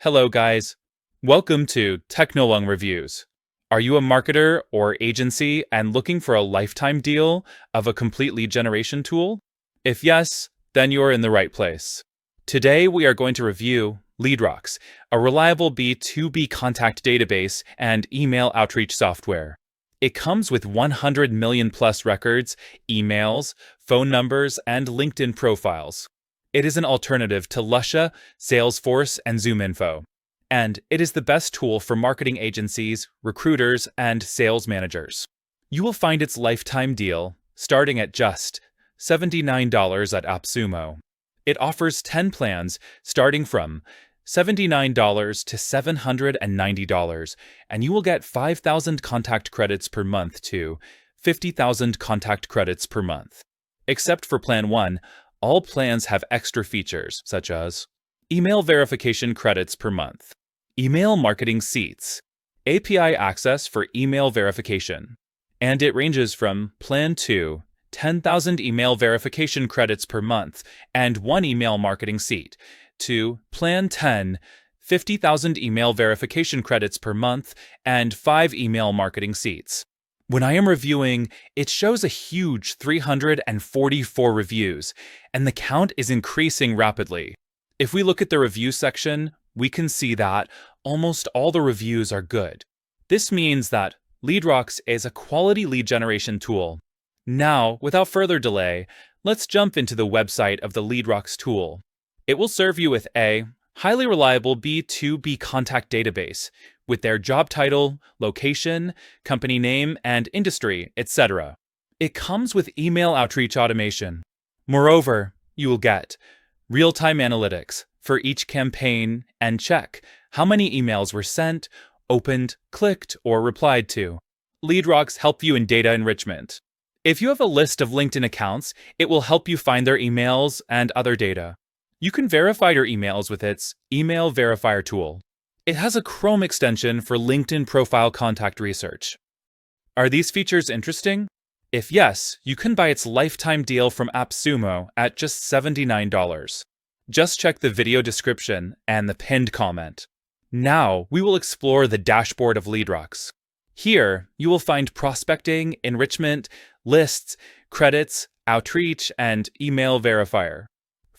Hello guys, welcome to Technolung Reviews. Are you a marketer or agency and looking for a lifetime deal of a complete lead generation tool? If yes, then you're in the right place. Today we are going to review LeadRocks, a reliable B2B contact database and email outreach software. It comes with 100 million plus records, emails, phone numbers, and LinkedIn profiles. It is an alternative to Lusha, Salesforce, and Zoominfo. And it is the best tool for marketing agencies, recruiters, and sales managers. You will find its lifetime deal starting at just $79 at AppSumo. It offers 10 plans starting from $79 to $790, and you will get 5,000 contact credits per month to 50,000 contact credits per month. Except for Plan 1, all plans have extra features, such as email verification credits per month, email marketing seats, API access for email verification, and it ranges from Plan 2, 10,000 email verification credits per month and 1 email marketing seat, to Plan 10, 50,000 email verification credits per month and 5 email marketing seats. When I am reviewing, it shows a huge 344 reviews, and the count is increasing rapidly. If we look at the review section, we can see that almost all the reviews are good. This means that LeadRocks is a quality lead generation tool. Now, without further delay, let's jump into the website of the LeadRocks tool. It will serve you with a highly reliable B2B contact database with their job title, location, company name, and industry, etc. It comes with email outreach automation. Moreover, you will get real-time analytics for each campaign and check how many emails were sent, opened, clicked, or replied to. LeadRocks help you in data enrichment. If you have a list of LinkedIn accounts, it will help you find their emails and other data. You can verify your emails with its Email Verifier tool. It has a Chrome extension for LinkedIn profile contact research. Are these features interesting? If yes, you can buy its lifetime deal from AppSumo at just $79. Just check the video description and the pinned comment. Now, we will explore the dashboard of LeadRocks. Here, you will find prospecting, enrichment, lists, credits, outreach, and email verifier.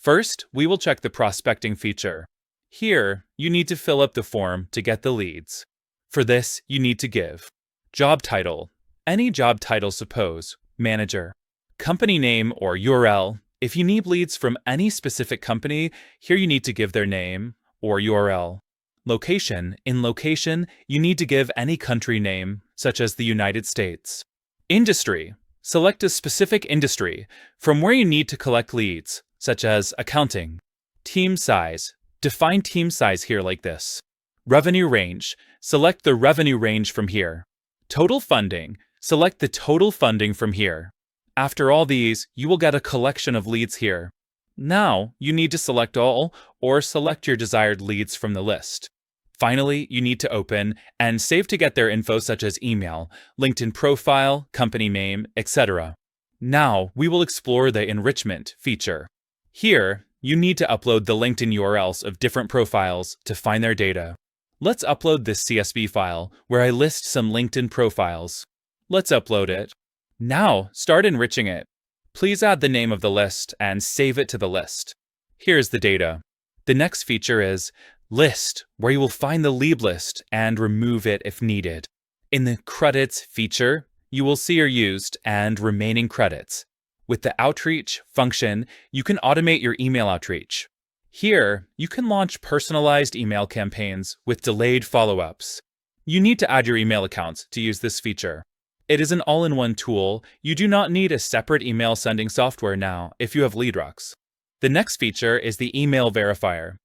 First, we will check the prospecting feature. Here, you need to fill up the form to get the leads. For this, you need to give job title, any job title, suppose manager, company name or URL. If you need leads from any specific company, here you need to give their name or URL. Location, in location, you need to give any country name, such as the United States. Industry, select a specific industry from where you need to collect leads, such as accounting. Team size, define team size here like this. Revenue range, select the revenue range from here. Total funding, select the total funding from here. After all these, you will get a collection of leads here. Now, you need to select all or select your desired leads from the list. Finally, you need to open and save to get their info such as email, LinkedIn profile, company name, etc. Now, we will explore the enrichment feature. Here, you need to upload the LinkedIn URLs of different profiles to find their data. Let's upload this CSV file where I list some LinkedIn profiles. Let's upload it. Now, start enriching it. Please add the name of the list and save it to the list. Here's the data. The next feature is List, where you will find the lead list and remove it if needed. In the Credits feature, you will see your used and remaining credits. With the Outreach function, you can automate your email outreach. Here, you can launch personalized email campaigns with delayed follow-ups. You need to add your email accounts to use this feature. It is an all-in-one tool. You do not need a separate email sending software now if you have LeadRocks. The next feature is the Email Verifier.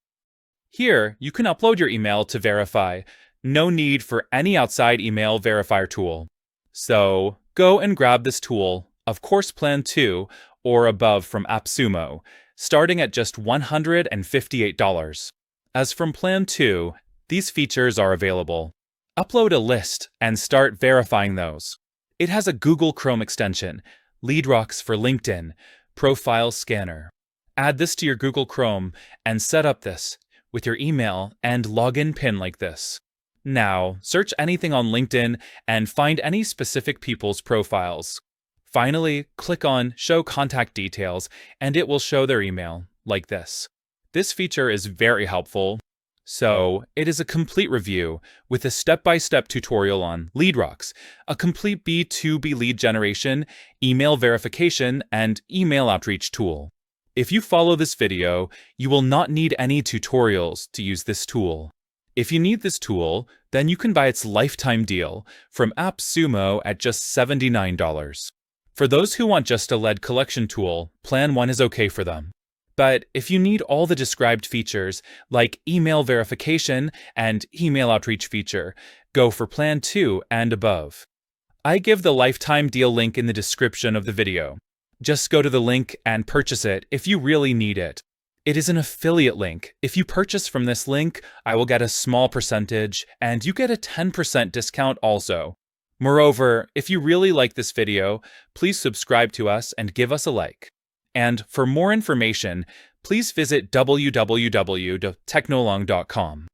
Here, you can upload your email to verify. No need for any outside email verifier tool. So, go and grab this tool, of course Plan 2 or above from AppSumo, starting at just $158. As from Plan 2, these features are available. Upload a list and start verifying those. It has a Google Chrome extension, LeadRocks for LinkedIn, Profile Scanner. Add this to your Google Chrome and set up this with your email and login PIN like this. Now, search anything on LinkedIn and find any specific people's profiles. Finally, click on Show Contact Details and it will show their email, like this. This feature is very helpful. So, it is a complete review with a step-by-step tutorial on LeadRocks, a complete B2B lead generation, email verification, and email outreach tool. If you follow this video, you will not need any tutorials to use this tool. If you need this tool, then you can buy its lifetime deal from AppSumo at just $79. For those who want just a lead collection tool, Plan 1 is okay for them. But if you need all the described features, like email verification and email outreach feature, go for Plan 2 and above. I give the lifetime deal link in the description of the video. Just go to the link and purchase it if you really need it. It is an affiliate link. If you purchase from this link, I will get a small percentage, and you get a 10% discount also. Moreover, if you really like this video, please subscribe to us and give us a like. And for more information, please visit www.technolung.com.